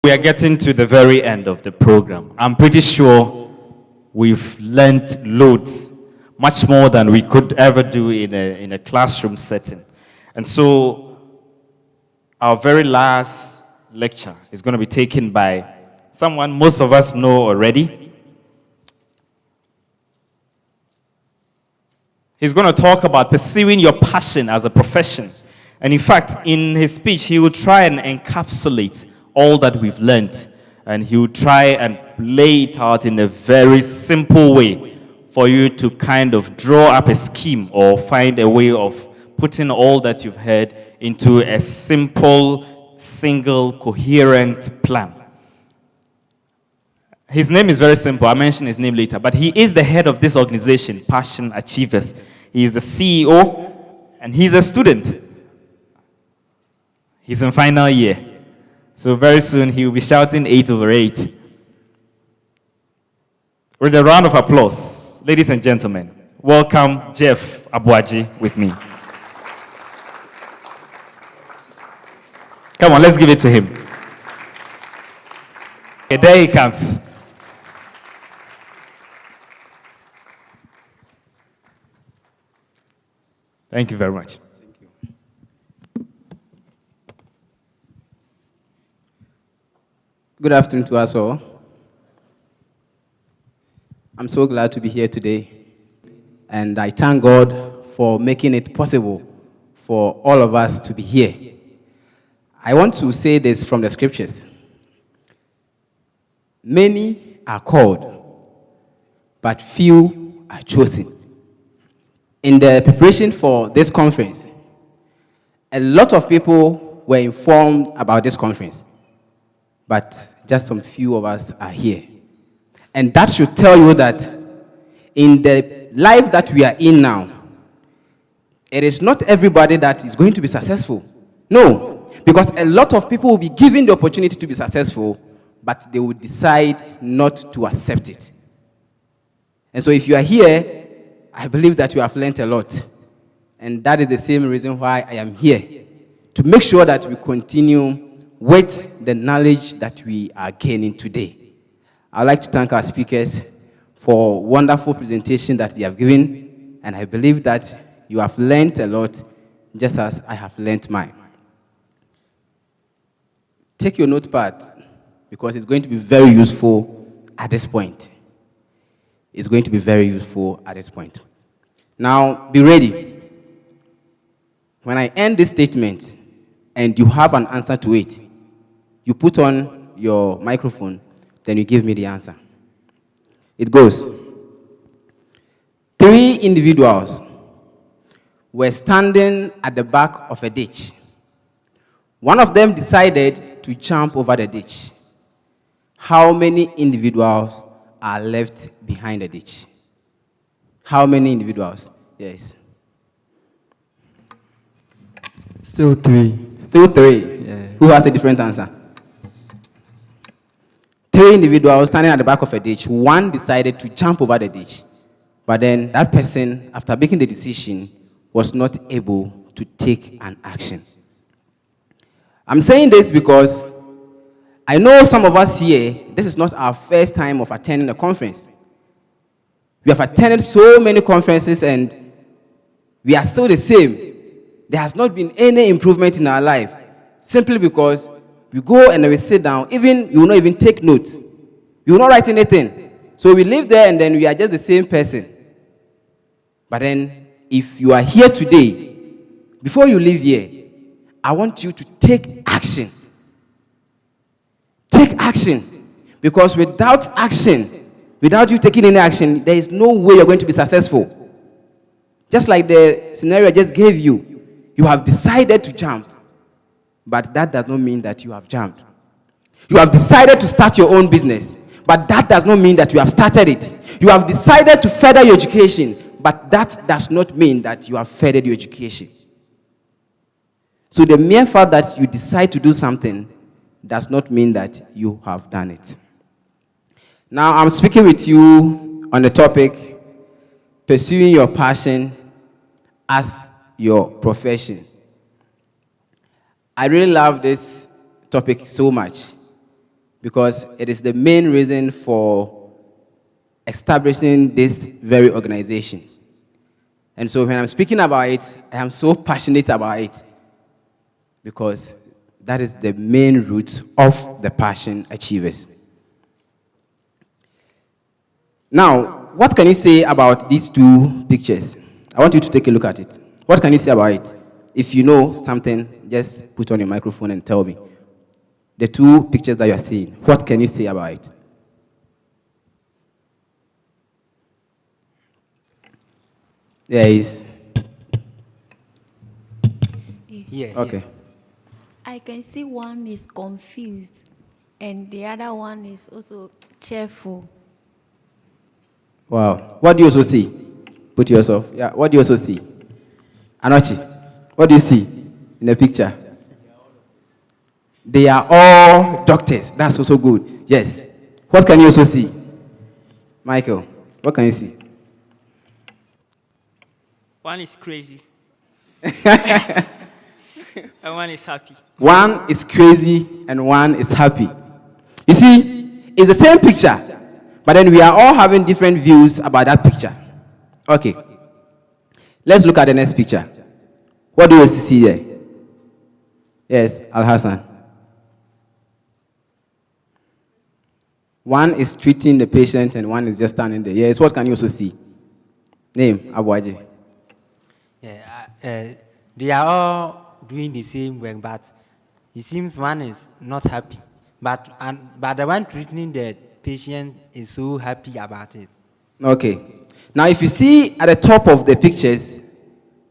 We are getting to the very end of the program. I'm pretty sure we've learned loads, much more than we could ever do in a classroom setting. And so our very last lecture is going to be taken by someone most of us know already. He's going to talk about pursuing your passion as a profession. And in fact, in his speech, he will try and encapsulate all that we've learned. And he will try and lay it out in a very simple way for you to kind of draw up a scheme or find a way of putting all that you've heard into a simple, single, coherent plan. His name is very simple. I'll mention his name later. But he is the head of this organization, Passion Achievers. He is the CEO, and he's a student. He's in final year. So very soon he will be shouting 8/8. With a round of applause, ladies and gentlemen, welcome Jeff ABOAGYE with me. Come on, let's give it to him. Okay, there he comes. Thank you very much. Thank you. Good afternoon to us all. I'm so glad to be here today, and I thank God for making it possible for all of us to be here. I want to say this from the scriptures. Many are called, but few are chosen. In the preparation for this conference, a lot of people were informed about this conference, but just some few of us are here. And that should tell you that in the life that we are in now, it is not everybody that is going to be successful. No, because a lot of people will be given the opportunity to be successful, but they will decide not to accept it. And so if you are here, I believe that you have learned a lot. And that is the same reason why I am here, to make sure that we continue with the knowledge that we are gaining today. I'd like to thank our speakers for wonderful presentation that they have given, and I believe that you have learned a lot, just as I have learned mine. Take your notepad, because it's going to be very useful at this point. It's going to be very useful at this point. Now, be ready. When I end this statement and you have an answer to it, you put on your microphone, then you give me the answer. It goes. 3 individuals were standing at the back of a ditch. One of them decided to jump over the ditch. How many individuals are left behind the ditch? How many individuals? Yes. Still 3. Still 3. Yeah. Who has a different answer? 3 individuals standing at the back of a ditch. One decided to jump over the ditch. But then that person, after making the decision, was not able to take an action. I'm saying this because I know some of us here, this is not our first time of attending a conference. We have attended so many conferences and we are still the same. There has not been any improvement in our life, simply because we go and we sit down, even we will not even take notes. We will not write anything. So we live there and then we are just the same person. But then, if you are here today, before you leave here, I want you to take action. Take action. Because without action, without you taking any action, there is no way you're going to be successful. Just like the scenario I just gave you, you have decided to jump, but that does not mean that you have jumped. You have decided to start your own business, but that does not mean that you have started it. You have decided to further your education, but that does not mean that you have furthered your education. So the mere fact that you decide to do something does not mean that you have done it. Now, I'm speaking with you on the topic, pursuing your passion as your profession. I really love this topic so much because it is the main reason for establishing this very organization. And so when I'm speaking about it, I am so passionate about it because that is the main root of the Passion Achievers. Now, what can you say about these two pictures? I want you to take a look at it. What can you say about it? If you know something, just put on your microphone and tell me. The two pictures that you are seeing, what can you say about it? There is. Yeah. Okay. I can see one is confused and the other one is also cheerful. Wow. What do you also see? Put yourself. Yeah. What do you also see? Anochi, what do you see in the picture? They are all doctors. That's also good. Yes. What can you also see? Michael, what can you see? One is crazy. And one is happy. One is crazy and one is happy. You see, it's the same picture, but then we are all having different views about that picture. Okay. Let's look at the next picture. What do you see there? Yes, Al Hassan. One is treating the patient and one is just standing there. Yes, what can you also see? Name, ABOAGYE. Yeah, they are all doing the same work, but it seems one is not happy. But the one treating the patient is so happy about it. Okay. Now, if you see at the top of the pictures,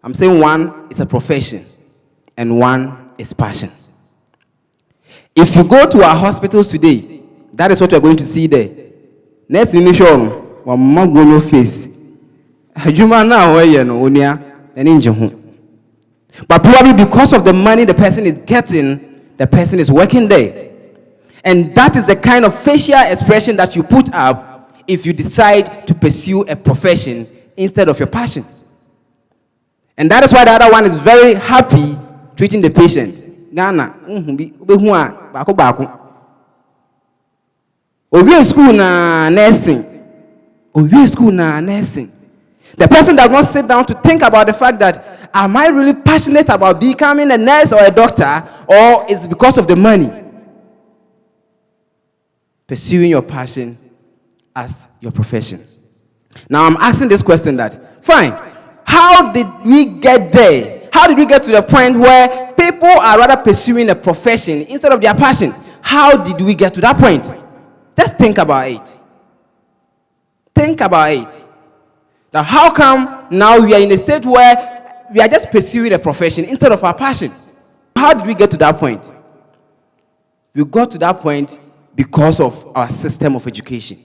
I'm saying one is a profession and one is passion. If you go to our hospitals today, that is what you're going to see there. Next initial, one go no face. But probably because of the money the person is getting, the person is working there. And that is the kind of facial expression that you put up if you decide to pursue a profession instead of your passion. And that is why the other one is very happy treating the patient. Ghana, school na nursing. School na nursing. The person does not sit down to think about the fact that, am I really passionate about becoming a nurse or a doctor, or is it because of the money? Pursuing your passion as your profession. Now I'm asking this question that, fine, how did we get there? How did we get to the point where people are rather pursuing a profession instead of their passion? How did we get to that point? Just think about it. Think about it. Now, how come now we are in a state where we are just pursuing a profession instead of our passion? How did we get to that point? We got to that point because of our system of education.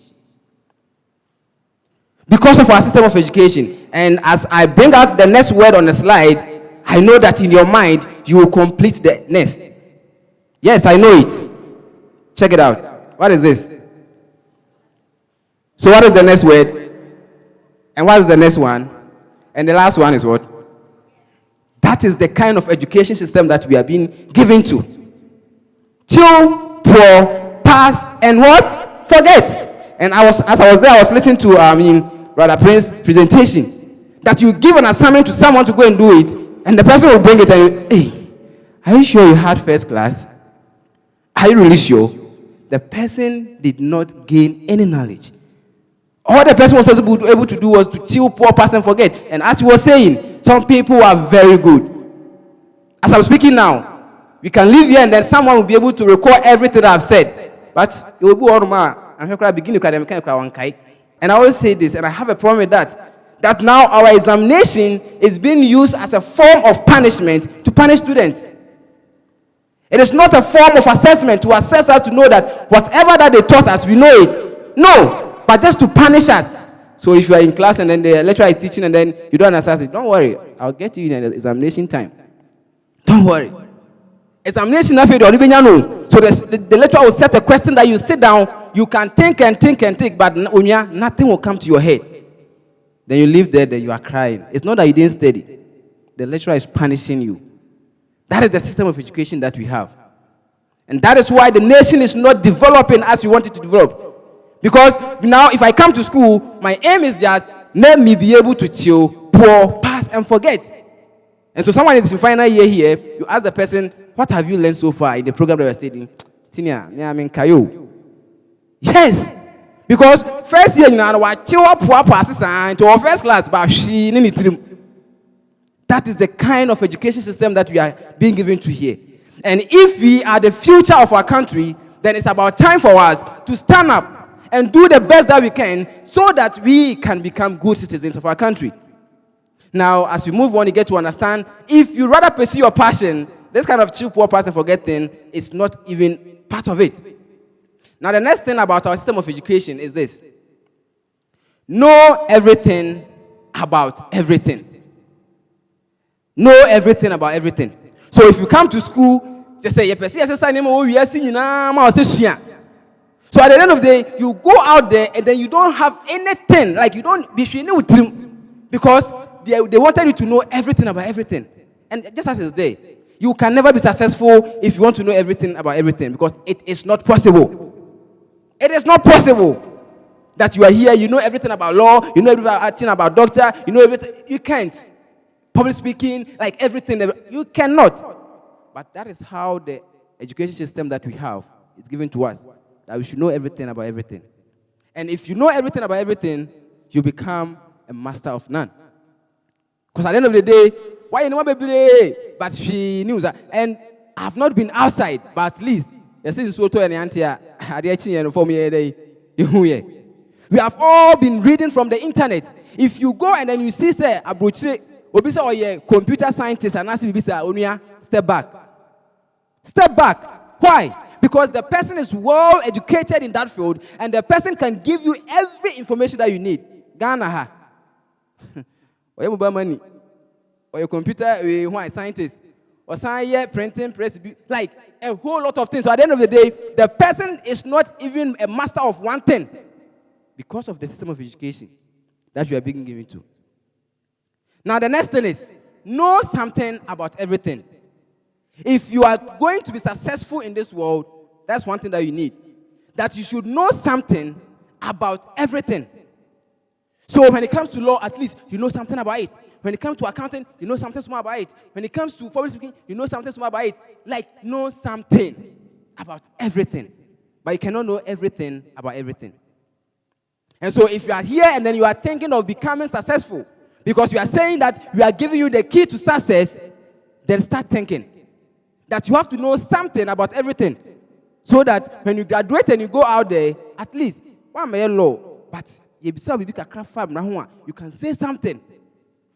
Because of our system of education. And as I bring out the next word on the slide, I know that in your mind, you will complete the next. Yes, I know it. Check it out. What is this? So what is the next word? And what is the next one? And the last one is what? That is the kind of education system that we are being given to. Till, pour, pass, and what? Forget. And as I was there, I was listening to Brother Prince's presentation. That you give an assignment to someone to go and do it, and the person will bring it and you, hey, are you sure you had first class? Are you really sure? The person did not gain any knowledge. All the person was able to do was to chill, pour, pass, and forget. And as you were saying, some people are very good. As I'm speaking now, we can leave here and then someone will be able to record everything I've said. But it will be all I'm beginning to. And I always say this, and I have a problem with that now our examination is being used as a form of punishment to punish students. It is not a form of assessment to assess us to know that whatever that they taught us, we know it. No. But just to punish us. So if you are in class and then the lecturer is teaching and then you don't understand it, don't worry. I'll get you in the examination time. Don't worry. Examination, so the lecturer will set a question that you sit down, you can think and think and think, but nothing will come to your head. Then you leave there, then you are crying. It's not that you didn't study. The lecturer is punishing you. That is the system of education that we have. And that is why the nation is not developing as we want it to develop. Because now, if I come to school, my aim is just let me be able to chill, pour, pass, and forget. And so someone is in final year here, you ask the person, what have you learned so far in the program that we're studying? Senior, I mean, Kayo. Yes! Because first year, you know, I chill up, pass, and to our first class, but she didn't. That is the kind of education system that we are being given to here. And if we are the future of our country, then it's about time for us to stand up and do the best that we can so that we can become good citizens of our country. Now, as we move on, you get to understand, if you rather pursue your passion, this kind of chill, poor, pass, and forget thing is not even part of it. Now, the next thing about our system of education is this. Know everything about everything. Know everything about everything. So if you come to school, just say, so at the end of the day, you go out there and then you don't have anything. Like you don't be because they wanted you to know everything about everything. And just as it's there, you can never be successful if you want to know everything about everything because it is not possible. It is not possible that you are here, you know everything about law, you know everything about doctor, you know everything. You can't. Public speaking, like everything, you cannot. But that is how the education system that we have is given to us, that we should know everything about everything. And if you know everything about everything, you become a master of none. Because at the end of the day, why you know baby? But she knew that, and I've not been outside, but at least we have all been reading from the internet. If you go and then you see say Obisa or a computer scientist and ask Obisa Onuya, step back. Step back. Why? Because the person is well educated in that field and the person can give you every information that you need. Ghana ha. Or your mobile money. Or your computer scientist. Or science printing press, like a whole lot of things. So at the end of the day, the person is not even a master of one thing because of the system of education that we are being given to. Now, the next thing is, know something about everything. If you are going to be successful in this world, that's one thing that you need. That you should know something about everything. So when it comes to law, at least you know something about it. When it comes to accounting, you know something small about it. When it comes to public speaking, you know something small about it. Like, know something about everything. But you cannot know everything about everything. And so if you are here and then you are thinking of becoming successful, because we are saying that we are giving you the key to success, then start thinking that you have to know something about everything. So that when you graduate and you go out there, at least, one may law, but you can say something.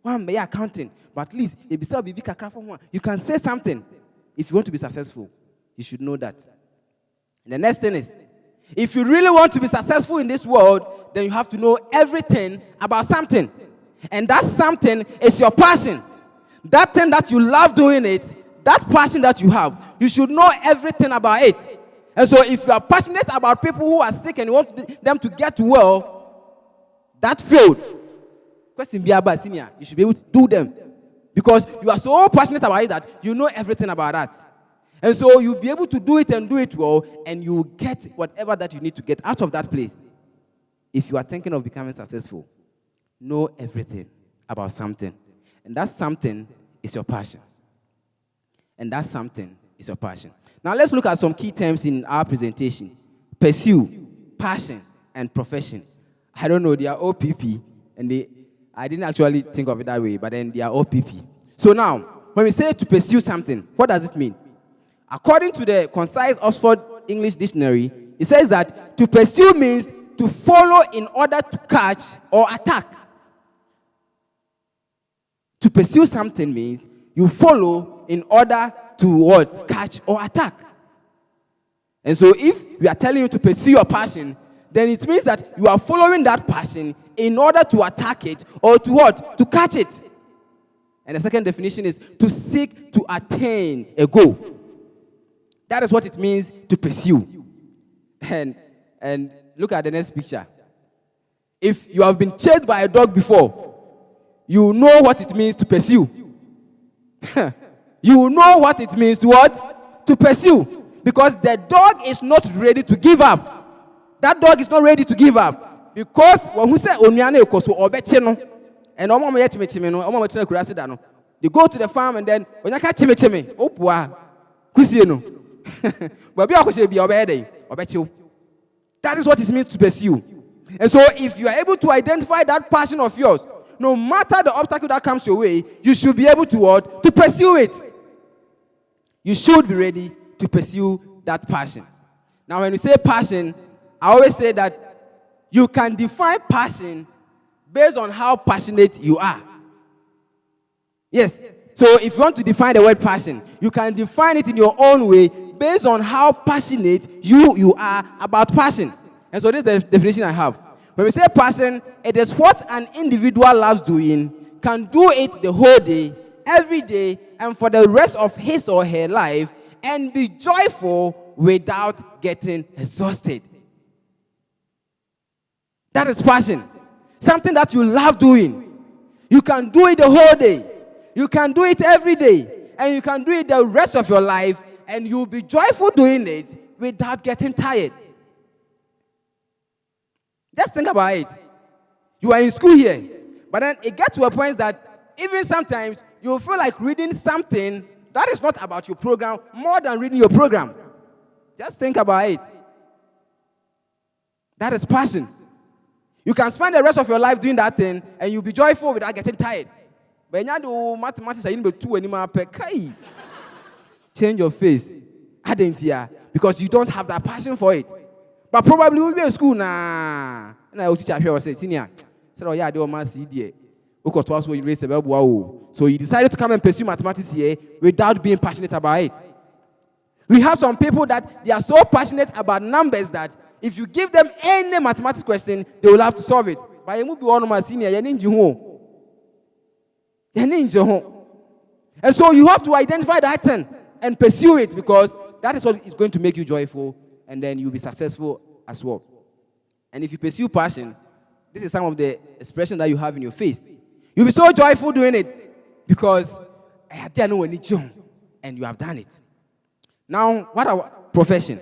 One may accounting, but at least you can say something. If you want to be successful, you should know that. And the next thing is, if you really want to be successful in this world, then you have to know everything about something. And that something is your passion. That thing that you love doing it, that passion that you have, you should know everything about it. And so if you are passionate about people who are sick and you want them to get well, that field, you should be able to do them. Because you are so passionate about it that you know everything about that. And so you'll be able to do it and do it well, and you will get whatever that you need to get out of that place. If you are thinking of becoming successful, know everything about something. And that something is your passion. And that something is your passion. Now let's look at some key terms in our presentation. Pursue, passion, and profession. I don't know, they are OPP. And I didn't actually think of it that way, but then they are OPP. So now, when we say to pursue something, what does it mean? According to the concise Oxford English Dictionary, it says that to pursue means to follow in order to catch or attack. To pursue something means you follow in order to what? Catch or attack. And so if we are telling you to pursue your passion, then it means that you are following that passion in order to attack it or to what? To catch it. And the second definition is to seek to attain a goal. That is what it means to pursue. And look at the next picture. If you have been chased by a dog before, you know what it means to pursue. You know what it means to what? To pursue. Because the dog is not ready to give up. That dog is not ready to give up. Because when we say onyane ekoso obeche no, and omo ye chime no, omo chime kurase da no. They go to the farm and then onyaka chime opua kusie no. But bi akose bi obede obeche. That is what it means to pursue. And so if you are able to identify that passion of yours, no matter the obstacle that comes your way, you should be able to what? To pursue it. You should be ready to pursue that passion. Now, when you say passion, I always say that you can define passion based on how passionate you are. Yes. So if you want to define the word passion, you can define it in your own way based on how passionate you are about passion. And so this is the definition I have. When we say passion, it is what an individual loves doing, can do it the whole day, every day, and for the rest of his or her life, and be joyful without getting exhausted. That is passion. Something that you love doing. You can do it the whole day. You can do it every day. And you can do it the rest of your life, and you'll be joyful doing it without getting tired. Just think about it. You are in school here, but then it gets to a point that even sometimes you feel like reading something that is not about your program more than reading your program. Just think about it. That is passion. You can spend the rest of your life doing that thing and you'll be joyful without getting tired. But you do mathematics, you need to anymore. Change your face. I didn't hear because you don't have that passion for it. But probably we'll be in school now. And I will teach you, I say, senior. Said, oh yeah, they were my CD. So you decided to come and pursue mathematics here without being passionate about it. We have some people that they are so passionate about numbers that if you give them any mathematics question, they will have to solve it. But you move on to my senior, and so you have to identify that thing and pursue it because that is what is going to make you joyful, and then you'll be successful as well. And if you pursue passion, this is some of the expression that you have in your face. You'll be so joyful doing it because I didn't know any job, and you have done it. Now, what about profession?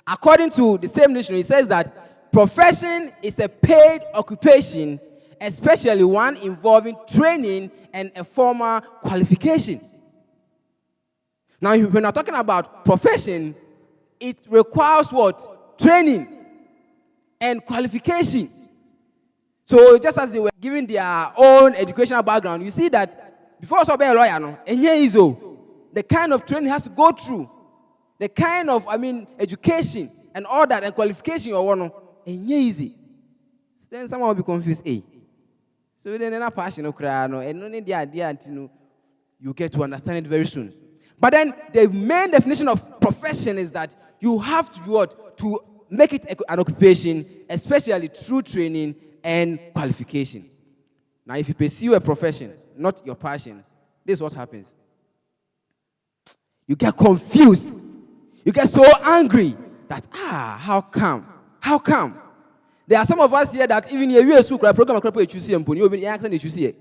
According to the same dictionary, it says that profession is a paid occupation, especially one involving training and a formal qualification. Now, when we're talking about profession, it requires what? Training and qualification. So just as they were giving their own educational background, you see that before you be a lawyer, the kind of training has to go through, the kind of, education and all that and qualification you want, easy. Then someone will be confused. So then they're passion and only the idea until you get to understand it very soon. But then the main definition of profession is that you have to do what? To make it an occupation, especially through training and qualification. Now, if you pursue a profession, not your passion, this is what happens. You get confused. You get so angry that, how come? How come? There are some of us here that even here, we are school, program, you see, and you see it.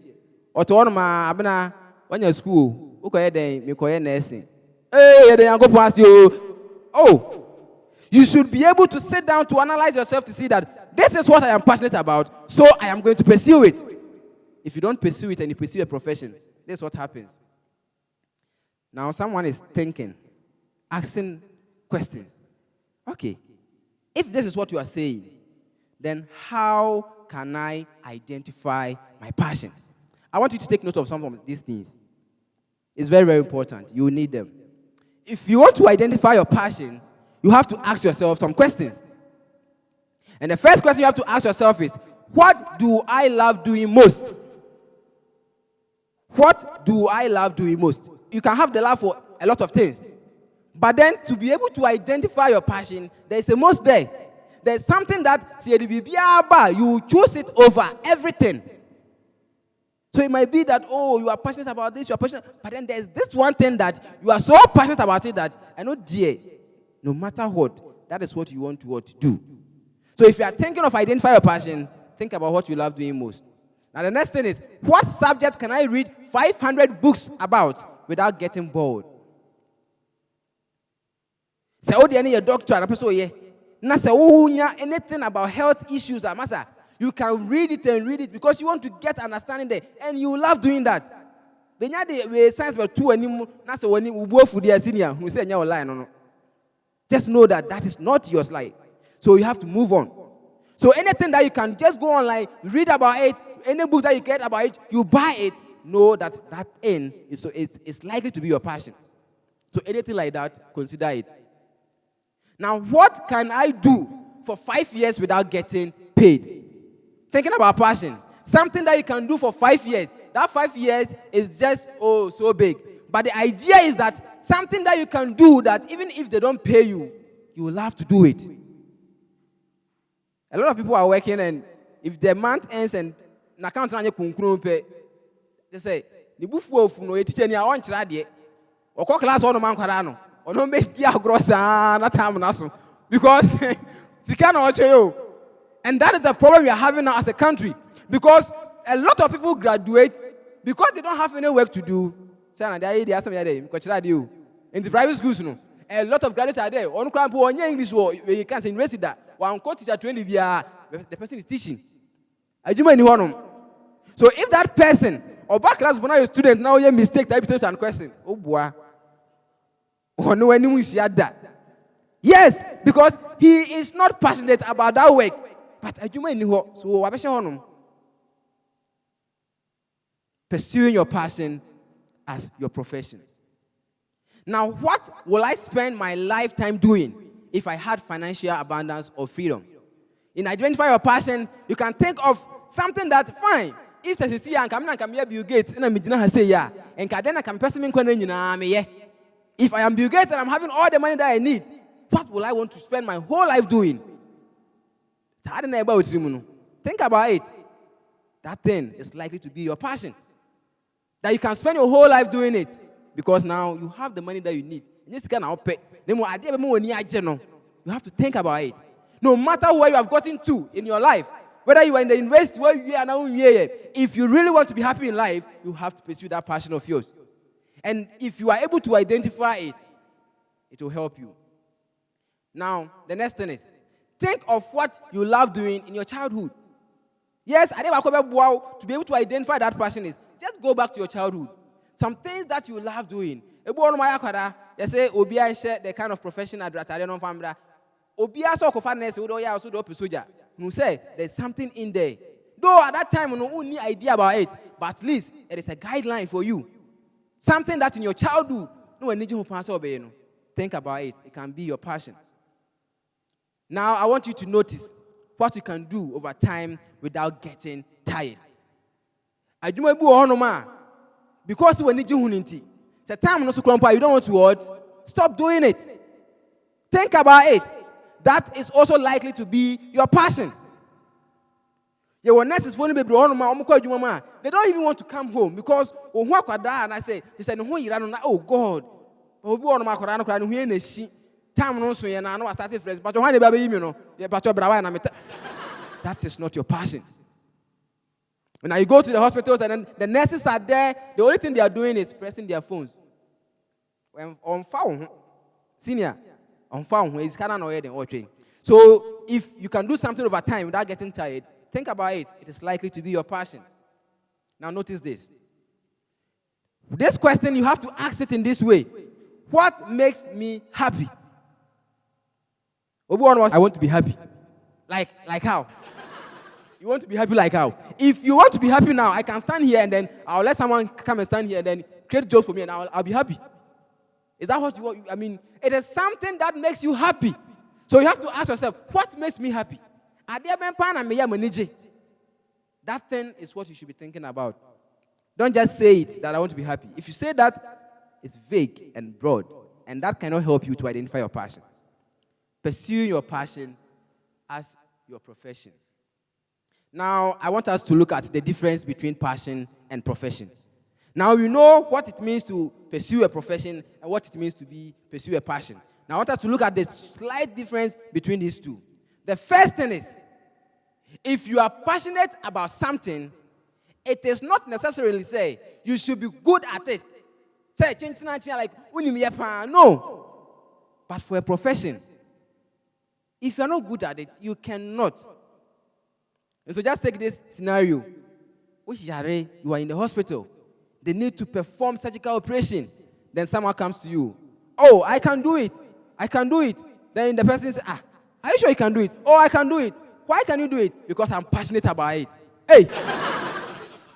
Or to one of my, when you're school, okay, then you call nursing. Hey, then I go past you. Oh, you should be able to sit down to analyze yourself to see that this is what I am passionate about, so I am going to pursue it. If you don't pursue it and you pursue a profession, this is what happens. Now, someone is thinking, asking questions. Okay, if this is what you are saying, then how can I identify my passion? I want you to take note of some of these things. It's very, very important. You will need them. If you want to identify your passion, you have to ask yourself some questions. And the first question you have to ask yourself is, what do I love doing most? What do I love doing most? You can have the love for a lot of things. But then to be able to identify your passion, there is a most there. There's something that you choose it over everything. So it might be that, you are passionate about this, you are passionate, but then there's this one thing that you are so passionate about it that, I know, dear, no matter what, that is what you want to do. So if you are thinking of identifying your passion, think about what you love doing most. Now the next thing is, what subject can I read 500 books about without getting bored? Say, oh, the doctor, and a person, yeah. Now, say, oh, anything about health issues, massa, you can read it and read it because you want to get understanding there, and you love doing that. When you science about two anymore, now say when you go for the senior, who say you're lying, no. Just know that that is not your slide. So you have to move on. So anything that you can just go online, read about it, any book that you get about it, you buy it, know that that end is so it's likely to be your passion. So anything like that, consider it. Now, what can I do for 5 years without getting paid? Thinking about passion. Something that you can do for 5 years. That 5 years is just, so big. But the idea is that something that you can do that even if they don't pay you, you will have to do it. A lot of people are working, and if the month ends and na account na pay, they say, "Ni bufu ofu no etiche ni awon chira de." Oko class ono man kwara no. Ono me dia grossa na time na so. Because sika na oche yo. And that is the problem we are having now as a country. Because a lot of people graduate because they don't have any work to do. Say na dey dey asem ya dey, ko chira de o. In the private schools no. A lot of graduates are there. On cramp onye English wo you can say university that. One co teacher 20 the person is teaching. So if that person or back class when a student now you mistake type and question. Oh boy. Oh no any that. Yes, because he is not passionate about that work. But so pursuing your passion as your profession. Now, what will I spend my lifetime doing if I had financial abundance or freedom? In identify your passion, you can think of something that, fine, if I see and come here Bill Gates, and I'm say yeah, and then I can person if I am Bill Gates and I'm having all the money that I need, what will I want to spend my whole life doing? Think about it. That thing is likely to be your passion. That you can spend your whole life doing it because now you have the money that you need. You have to think about it. No matter where you have gotten to in your life, whether you are in the university, where you are now, if you really want to be happy in life, you have to pursue that passion of yours. And if you are able to identify it, it will help you. Now, the next thing is, think of what you love doing in your childhood. Yes, I never to be able to identify that passion is, just go back to your childhood. Some things that you love doing. You say, Obia share the kind of profession I'd rather non family. Obia so cofanes, also do soldier. You say, there's something in there. Though at that time, you no only idea about it, but at least it is a guideline for you. Something that in your childhood, no one needs to pass over. Think about it. It can be your passion. Now, I want you to notice what you can do over time without getting tired. I do my boy because when you need the time you don't want to what? Stop doing it. Think about it. That is also likely to be your passion. Your nurses phone baby they don't even want to come home because and I say he said oh God time no so na no start fresh but when baby you know but that is not your passion. When you go to the hospitals and then the nurses are there, the only thing they are doing is pressing their phones. When on phone, senior, on phone, it's kind of annoying or train. So if you can do something over time without getting tired, think about it. It is likely to be your passion. Now notice this. This question, you have to ask it in this way. What makes me happy? I want to be happy. Like how? You want to be happy like how? If you want to be happy now, I can stand here and then I'll let someone come and stand here and then create jokes for me and I'll be happy. Is that what you want? I mean, it is something that makes you happy. So you have to ask yourself, what makes me happy? That thing is what you should be thinking about. Don't just say it that I want to be happy. If you say that, it's vague and broad, and that cannot help you to identify your passion. Pursue your passion as your profession. Now, I want us to look at the difference between passion and profession. Now, you know what it means to pursue a profession and what it means to pursue a passion. Now, I want us to look at the slight difference between these two. The first thing is, if you are passionate about something, it is not necessarily say you should be good at it. Say, like, no. But for a profession, if you're not good at it, you cannot. And so just take this scenario. You are in the hospital. They need to perform surgical operation. Then someone comes to you. Oh, I can do it. I can do it. Then the person says, are you sure you can do it? Oh, I can do it. Why can you do it? Because I'm passionate about it. Hey,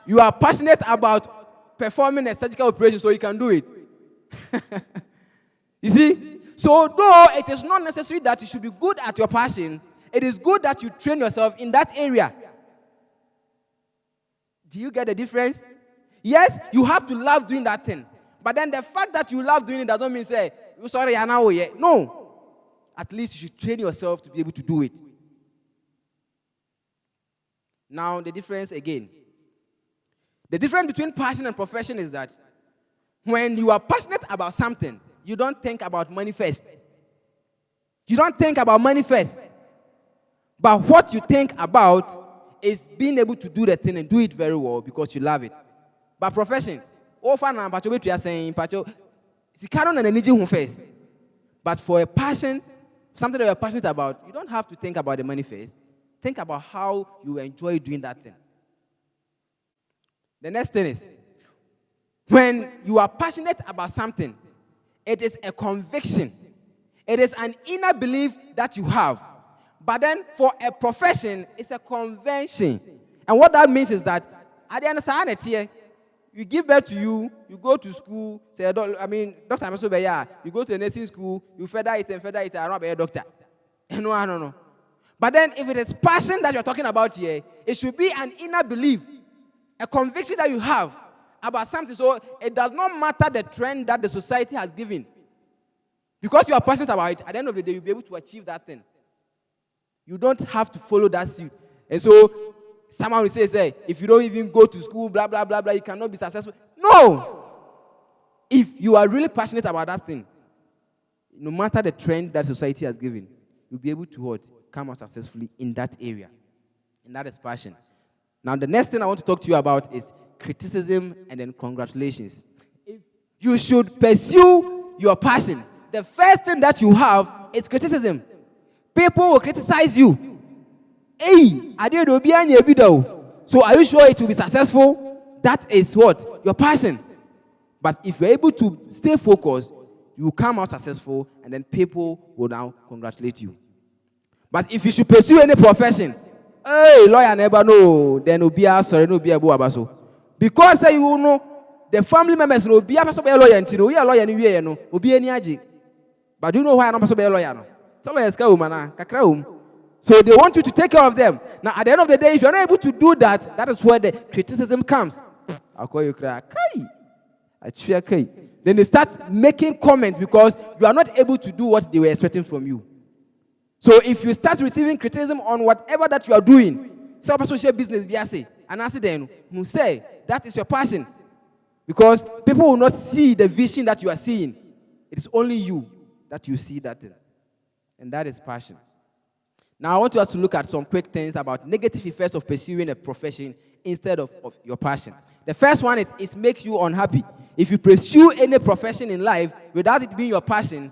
you are passionate about performing a surgical operation, so you can do it. You see? So though it is not necessary that you should be good at your passion, it is good that you train yourself in that area. Do you get the difference? Yes, you have to love doing that thing. But then the fact that you love doing it doesn't mean say, you're sorry, you're now yet. No. At least you should train yourself to be able to do it. Now, the difference again. The difference between passion and profession is that when you are passionate about something, you don't think about money first. You don't think about money first. But what you think about is being able to do the thing and do it very well because you love it. But profession, you are saying, first. But for a passion, something that you're passionate about, you don't have to think about the money first. Think about how you enjoy doing that thing. The next thing is, when you are passionate about something, it is a conviction. It is an inner belief that you have. But then for a profession, it's a convention. And what that means is that at the end of the day, you give birth to you go to school, say, doctor, you go to the nursing school, you feather it, I don't be a doctor. No. But then if it is passion that you're talking about here, it should be an inner belief, a conviction that you have about something. So it does not matter the trend that the society has given. Because you are passionate about it, at the end of the day, you'll be able to achieve that thing. You don't have to follow that suit. And so someone will say, if you don't even go to school, blah, blah, blah, blah, you cannot be successful. No! If you are really passionate about that thing, no matter the trend that society has given, you'll be able to come out successfully in that area. And that is passion. Now, the next thing I want to talk to you about is criticism and then congratulations. If you should pursue your passion, the first thing that you have is criticism. People will criticize you. Hey, I did a video. So are you sure it will be successful? That is what? Your passion. But if you're able to stay focused, you will come out successful and then people will now congratulate you. But if you should pursue any profession, hey, lawyer never know, then will be sorry, no be a boabaso. Because you know, the family members will be a lawyer and you are a lawyer anyway, no, will be any aji. But do you know why I'm not a lawyer? No? So they want you to take care of them. Now, at the end of the day, if you're not able to do that, that is where the criticism comes. I'll call you cry. Then they start making comments because you are not able to do what they were expecting from you. So if you start receiving criticism on whatever that you are doing, social business, and answer them, who say that is your passion. Because people will not see the vision that you are seeing. It is only you that you see that thing. And that is passion. Now, I want you to look at some quick things about negative effects of pursuing a profession instead of your passion. The first one is it makes you unhappy. If you pursue any profession in life without it being your passion,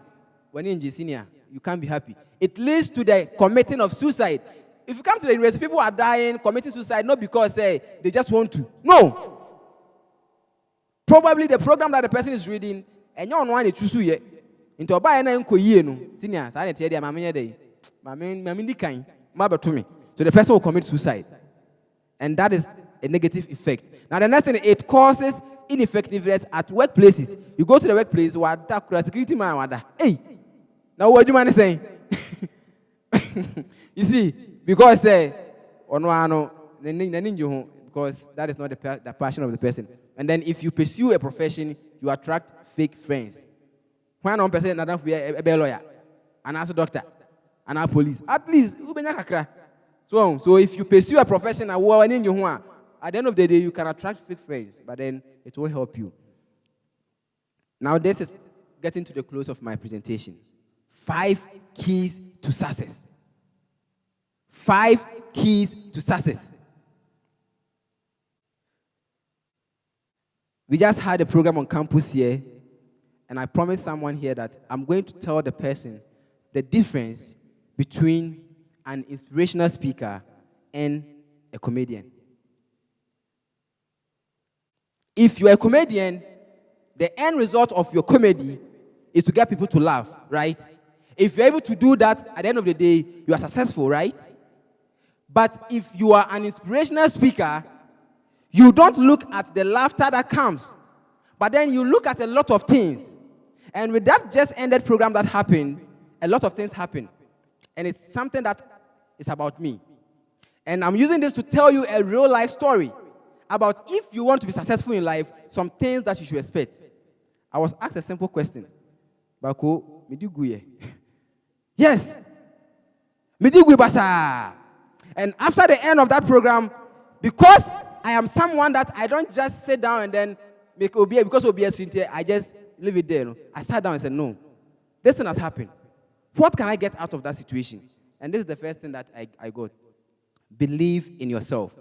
when you're in senior, you can't be happy. It leads to the committing of suicide. If you come to the university, people are dying, committing suicide, not because they just want to. No. Probably the program that the person is reading, and you don't want to choose yet. Into a buy and senior, I tell you, so the person will commit suicide. And that is a negative effect. Now, the next thing, it causes ineffectiveness at workplaces. You go to the workplace, security man, hey, now what do you mind saying? You see, because because that is not the passion of the person. And then if you pursue a profession, you attract fake friends. When one person doesn't be a lawyer, and as a doctor, and a police, at least so if you pursue a profession at the end of the day you can attract fake friends, but then it won't help you. Now this is getting to the close of my presentation. 5 keys to success. 5 keys to success. We just had a program on campus here, And I promised someone here that I'm going to tell the person the difference between an inspirational speaker and a comedian. If you're a comedian, the end result of your comedy is to get people to laugh, right? If you're able to do that, at the end of the day, you are successful, right? But if you are an inspirational speaker, you don't look at the laughter that comes, but then you look at a lot of things. And with that just ended program that happened, a lot of things happened. And it's something that is about me. And I'm using this to tell you a real life story about if you want to be successful in life, some things that you should expect. I was asked a simple question. Bako, midiguye. Yes. Midiguye basa. And after the end of that program, because I am someone that I don't just sit down and then make OBA, because OBA is here, I just leave it there. I sat down and said, no, this thing has happened. What can I get out of that situation? And this is the first thing that I got. Believe in yourself.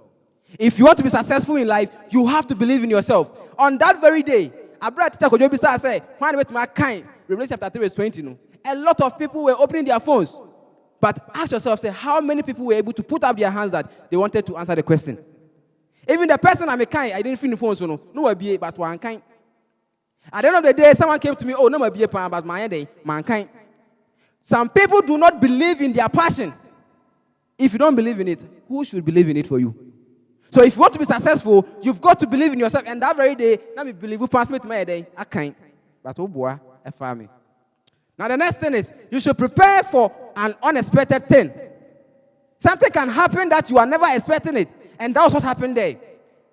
If you want to be successful in life, you have to believe in yourself. On that very day, Abraham said, Revelation chapter 3 verse 20. A lot of people were opening their phones. But ask yourself, say, how many people were able to put up their hands that they wanted to answer the question? Even the person I'm a kind, I didn't feel the phone, so no, but one kind. At the end of the day, someone came to me, oh, no, be about my day, mankind. Some people do not believe in their passion. If you don't believe in it, who should believe in it for you? So if you want to be successful, you've got to believe in yourself. And that very day, let me believe who passed me to my day. I can't. But oh boy, a family. Now the next thing is, you should prepare for an unexpected thing. Something can happen that you are never expecting it. And that was what happened there.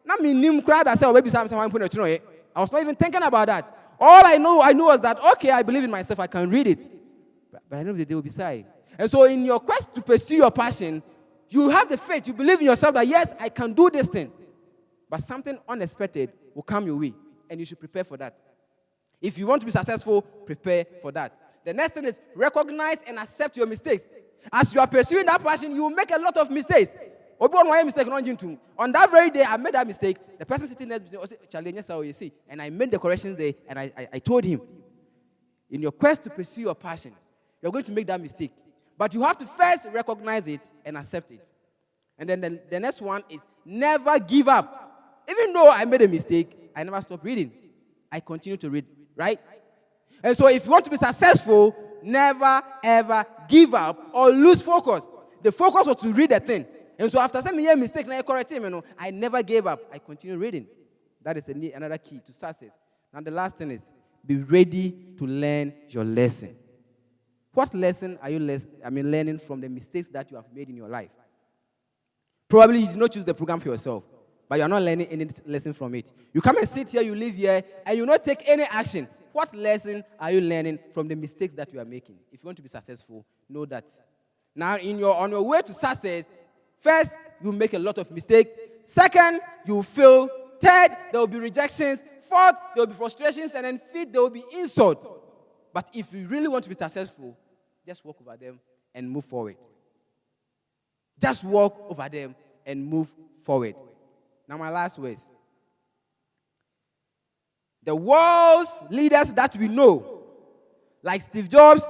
Now me crowd I said, oh, maybe someone put it. I was not even thinking about that. All I knew was that, okay, I believe in myself, I can read it. But I know the day will be sad. And so in your quest to pursue your passion, you have the faith, you believe in yourself that, yes, I can do this thing. But something unexpected will come your way, and you should prepare for that. If you want to be successful, prepare for that. The next thing is recognize and accept your mistakes. As you are pursuing that passion, you will make a lot of mistakes. On that very day, I made that mistake. The person sitting next to me said, "Challenge how you see." And I made the corrections there, and I told him, in your quest to pursue your passion, you're going to make that mistake. But you have to first recognize it and accept it. And then the next one is never give up. Even though I made a mistake, I never stopped reading. I continue to read, right? And so if you want to be successful, never ever give up or lose focus. The focus was to read the thing. And so after some year mistake, I correct him, I never gave up. I continue reading. That is another key to success. Now the last thing is be ready to learn your lesson. What lesson are you learning from the mistakes that you have made in your life? Probably you did not choose the program for yourself, but you are not learning any lesson from it. You come and sit here, you live here, and you not take any action. What lesson are you learning from the mistakes that you are making? If you want to be successful, know that. Now, on your way to success, first, you make a lot of mistakes. Second, you will fail. Third, there will be rejections. Fourth, there will be frustrations. And then fifth, there will be insults. But if you really want to be successful, just walk over them and move forward. Just walk over them and move forward. Now, my last words. The world's leaders that we know, like Steve Jobs,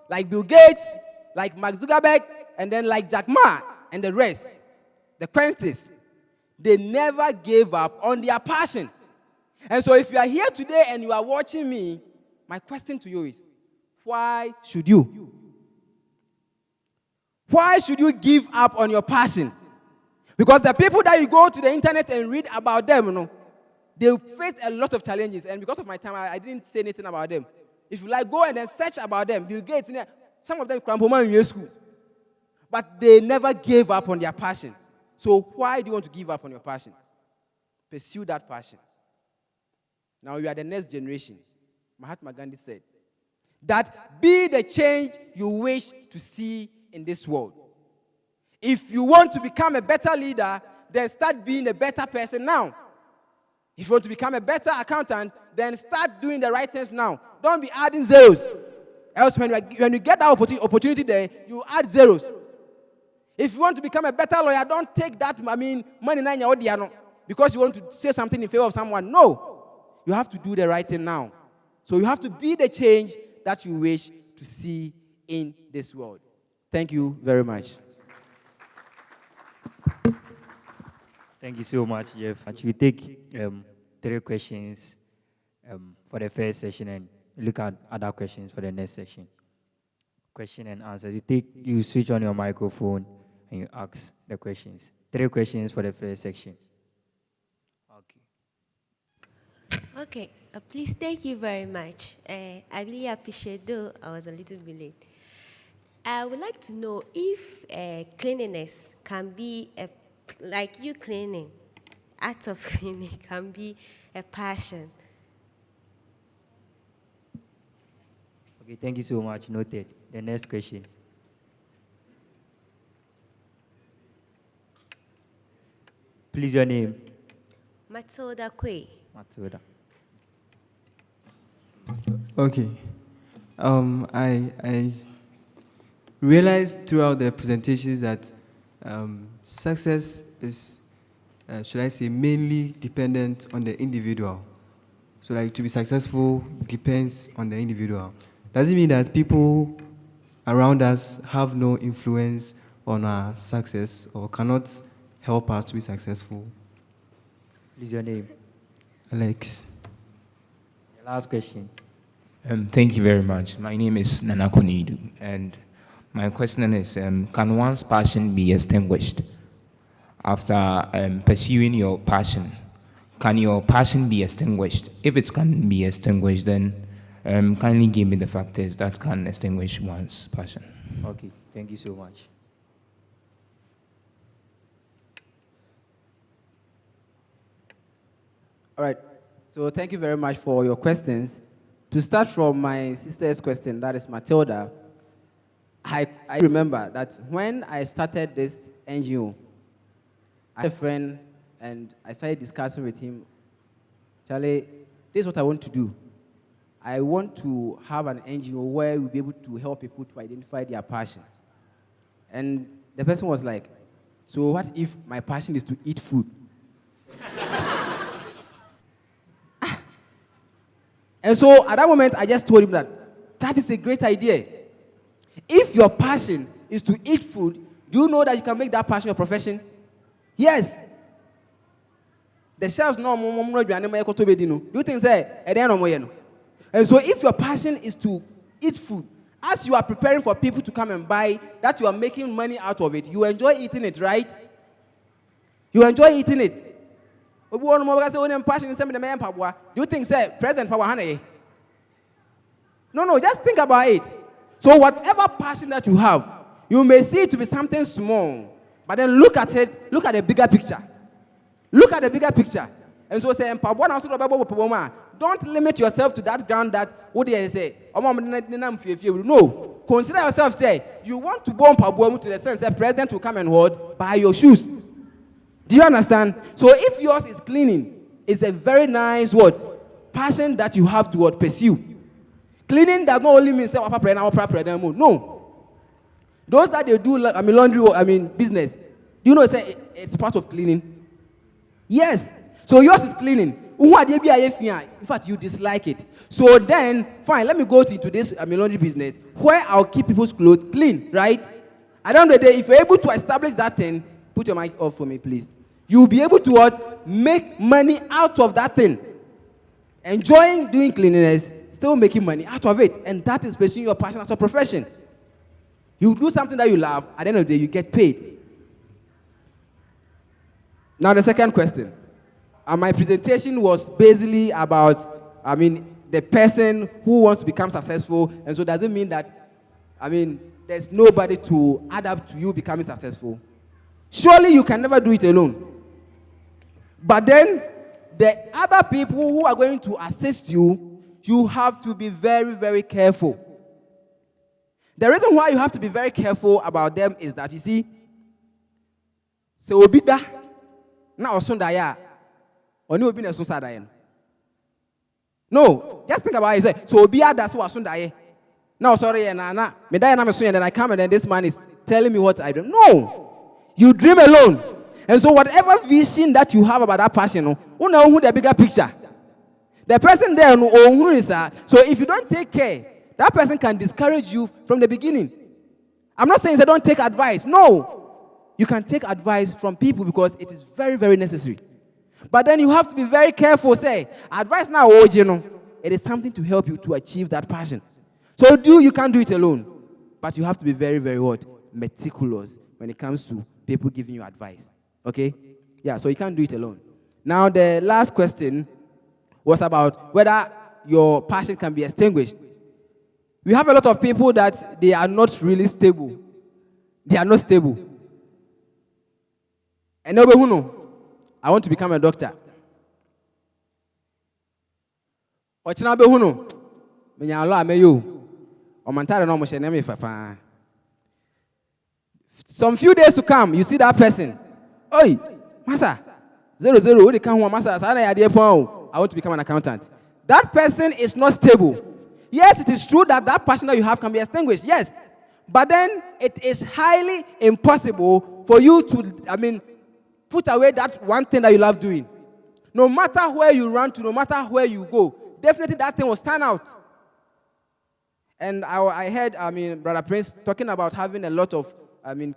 like Bill Gates, like Mark Zuckerberg, and then like Jack Ma and the rest, the Quentis, they never gave up on their passion. And so if you are here today and you are watching me, my question to you is, why should you? Why should you give up on your passion? Because the people that you go to the internet and read about them, they face a lot of challenges. And because of my time, I didn't say anything about them. If you like, go and then search about them. Bill Gates, some of them crumble in your school. But they never gave up on their passion. So why do you want to give up on your passion? Pursue that passion. Now we are the next generation. Mahatma Gandhi said that be the change you wish to see in this world. If you want to become a better leader, then start being a better person now. If you want to become a better accountant, then start doing the right things now. Don't be adding zeros. Else when you get that opportunity there, you add zeros. If you want to become a better lawyer, don't take that money because you want to say something in favor of someone. No. You have to do the right thing now. So you have to be the change that you wish to see in this world. Thank you very much. Thank you so much, Jeff. We take 3 questions for the first session and look at other questions for the next section. Question and answers. You switch on your microphone and you ask the questions. 3 questions for the first section. Okay, please, thank you very much. I really appreciate, though I was a little bit late. I would like to know if cleanliness can be, like you cleaning, act of cleaning can be a passion. Okay, thank you so much. Noted. The next question. Please, your name. Matilda Kwe. Matilda. Okay. I realized throughout the presentations that success is, should I say, mainly dependent on the individual. So, like, to be successful depends on the individual. Does it mean that people around us have no influence on our success or cannot help us to be successful? Please, your name. Alex. The last question. Thank you very much. My name is Nana Konidu, and my question is, can one's passion be extinguished? After pursuing your passion, can your passion be extinguished? If it can be extinguished, then kindly give me the factors that can extinguish one's passion. Okay, thank you so much. All right. So thank you very much for your questions. To start from my sister's question, that is Matilda, I remember that when I started this NGO, I had a friend and I started discussing with him, Charlie, this is what I want to do. I want to have an NGO where we'll be able to help people to identify their passion. And the person was like, so what if my passion is to eat food? And so at that moment, I just told him that is a great idea. If your passion is to eat food, do you know that you can make that passion your profession? Yes. The chefs know do you think say and so if your passion is to eat food, as you are preparing for people to come and buy, that you are making money out of it, you enjoy eating it, right? You enjoy eating it. Do you think say President Power? No, just think about it. So whatever passion that you have, you may see it to be something small, but then look at it, look at the bigger picture. Look at the bigger picture. And so say, don't limit yourself to that ground that what they say. No. Consider yourself, say, you want to go to the sense that President will come and buy your shoes. Do you understand? So if yours is cleaning, it's a very nice passion that you have to pursue. Cleaning does not only mean say no. Those that they do laundry business, do you know say it's part of cleaning? Yes. So yours is cleaning. In fact, you dislike it. So then, fine, let me go into this laundry business where I'll keep people's clothes clean, right? At the end of the day, if you're able to establish that thing, put your mic off for me, please. You'll be able to make money out of that thing. Enjoying doing cleanliness, still making money out of it. And that is pursuing your passion as a profession. You do something that you love, at the end of the day, you get paid. Now the second question. My presentation was basically about, the person who wants to become successful. And so does it mean that, there's nobody to add up to you becoming successful? Surely you can never do it alone. But then, the other people who are going to assist you, you have to be very, very careful. The reason why you have to be very careful about them is that, you see, so obida na osundaya oni obi na sunsadaya. No, just think about it. Say, so obia that's what osundaye. Now sorry na me die na me and then I come and then this man is telling me what I do. No, you dream alone. And so whatever vision that you have about that passion, you know who the bigger picture. The person there, so if you don't take care, that person can discourage you from the beginning. I'm not saying they don't take advice. No. You can take advice from people because it is very, very necessary. But then you have to be very careful. Say, advice now, it is something to help you to achieve that passion. So you can't do it alone. But you have to be very, very meticulous when it comes to people giving you advice. Okay? Yeah, so you can't do it alone. Now, the last question was about whether your passion can be extinguished. We have a lot of people that they are not really stable. They are not stable. And nobody who know, I want to become a doctor. Some few days to come, you see that person. Oi, Masa, 00, what they come home, Masa, I want to become an accountant. That person is not stable. Yes, it is true that passion that you have can be extinguished. Yes. But then it is highly impossible for you to, put away that one thing that you love doing. No matter where you run to, no matter where you go, definitely that thing will stand out. And I heard, Brother Prince talking about having a lot of,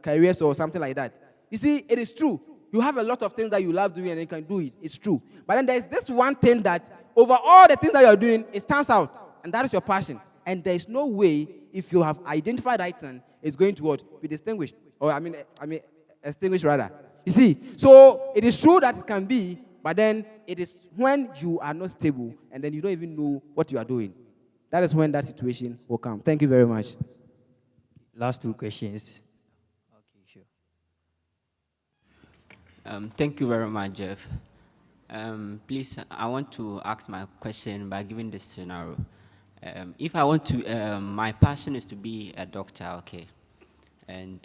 careers or something like that. You see, it is true. You have a lot of things that you love doing and you can do it. It's true. But then there's this one thing that, over all the things that you're doing, it stands out. And that is your passion. And there is no way, if you have identified that thing, it's going to what? Be distinguished. Or, extinguished rather. You see, so it is true that it can be, but then it is when you are not stable and then you don't even know what you are doing. That is when that situation will come. Thank you very much. Last two questions. Okay, sure. Thank you very much, Jeff. Please, I want to ask my question by giving this scenario. If I want to, my passion is to be a doctor, okay, and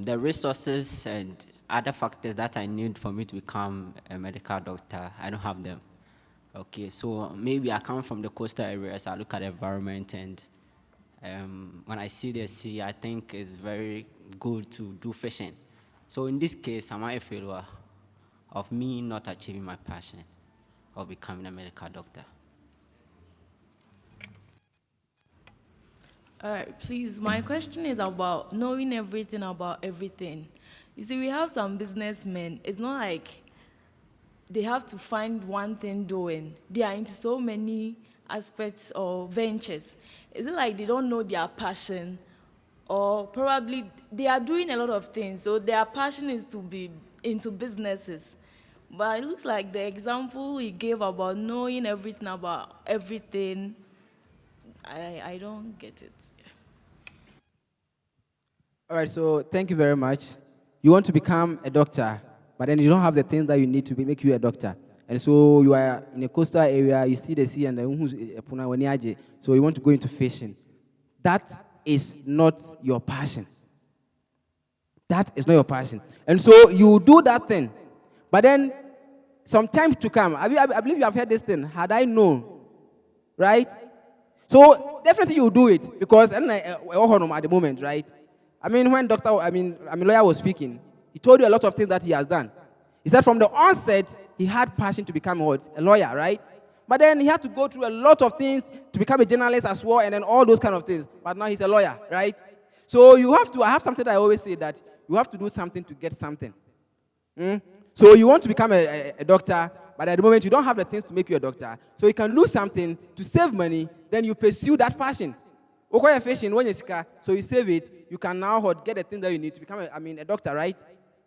the resources and other factors that I need for me to become a medical doctor, I don't have them. Okay, so maybe I come from the coastal areas, I look at the environment, and when I see the sea, I think it's very good to do fishing. So in this case, am I a failure of me not achieving my passion of becoming a medical doctor? All right, please, my question is about knowing everything about everything. You see, we have some businessmen. It's not like they have to find one thing doing. They are into so many aspects or ventures. Is it like they don't know their passion? Or probably they are doing a lot of things, so their passion is to be into businesses. But it looks like the example he gave about knowing everything about everything, I don't get it. All right, so thank you very much. You want to become a doctor, but then you don't have the things that you need to make you a doctor. And so you are in a coastal area, you see the sea and so you want to go into fishing. That is not your passion. That is not your passion. And so you do that thing, but then some time to come, I believe you have heard this thing, had I known, right? So definitely you do it, because at the moment, right? When lawyer was speaking, he told you a lot of things that he has done. He said from the onset, he had passion to become a lawyer, right? But then he had to go through a lot of things to become a journalist as well, and then all those kind of things. But now he's a lawyer, right? So I have something that I always say, that you have to do something to get something. So you want to become a doctor, but at the moment you don't have the things to make you a doctor. So you can lose something to save money, then you pursue that passion. So you save it, you can now get the thing that you need to become a doctor, right?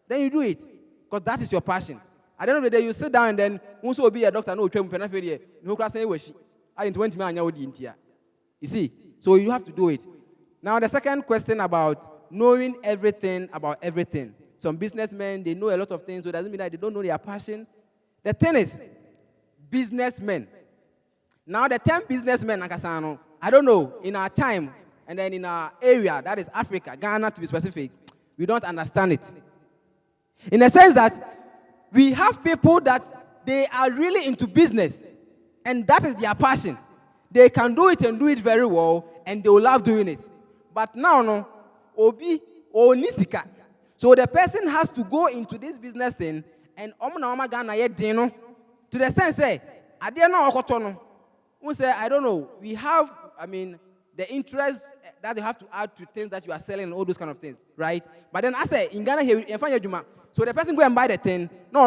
Then you do it, because that is your passion. At the end of the day, you sit down and then also be a doctor. No, you see, so you have to do it. Now the second question about knowing everything about everything. Some businessmen, they know a lot of things, so it doesn't mean that they don't know their passion. The thing is, businessmen. Now the term businessmen, Nakasano, I don't know, in our time, and then in our area, that is Africa, Ghana to be specific, we don't understand it. In the sense that we have people that they are really into business, and that is their passion. They can do it and do it very well, and they will love doing it. But now, no, Obi or Nisika. So the person has to go into this business thing, and to the sense, say, Adeɛ na ɔkɔtɔ no, who say, I don't know, we have, the interest that you have to add to things that you are selling and all those kind of things, right? But then I say, in Ghana here, in front of you, so the person go and buy the thing, no,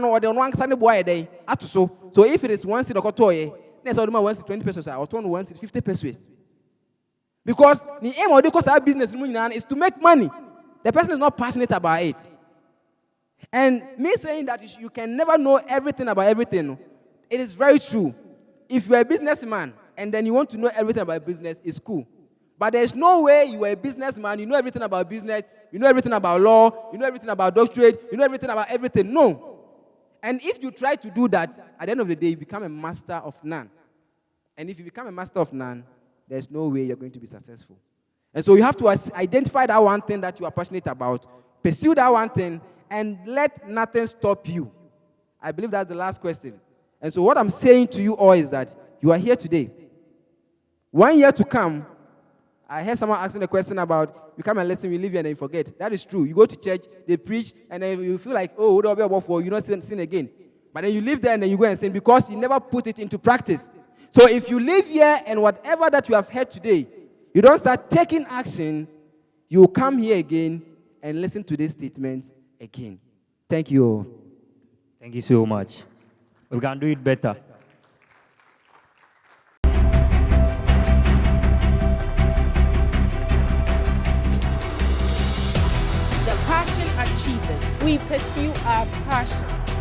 or the one can buy a day, so if it is 1 cedi or toy, next order 1 cedi 20 pesos, or 1 cedi 50 pesos. Because the aim of the business is to make money. The person is not passionate about it. And me saying that you can never know everything about everything, it is very true. If you're a businessman and then you want to know everything about business, it's cool. But there's no way you are a businessman, you know everything about business, you know everything about law, you know everything about doctorate, you know everything about everything. No. And if you try to do that, at the end of the day, you become a master of none. And if you become a master of none, there's no way you're going to be successful. And so you have to identify that one thing that you are passionate about, pursue that one thing, and let nothing stop you. I believe that's the last question. And so what I'm saying to you all is that you are here today. 1 year to come, I heard someone asking a question about, you come and listen, you leave here and then you forget. That is true. You go to church, they preach, and then you feel like, oh, what do I be about for? You don't sin again. But then you leave there and then you go and sin because you never put it into practice. So if you live here and whatever that you have heard today, you don't start taking action, you will come here again and listen to these statements again. Thank you. Thank you so much. We can do it better. The Passion Achievers. We pursue our passion.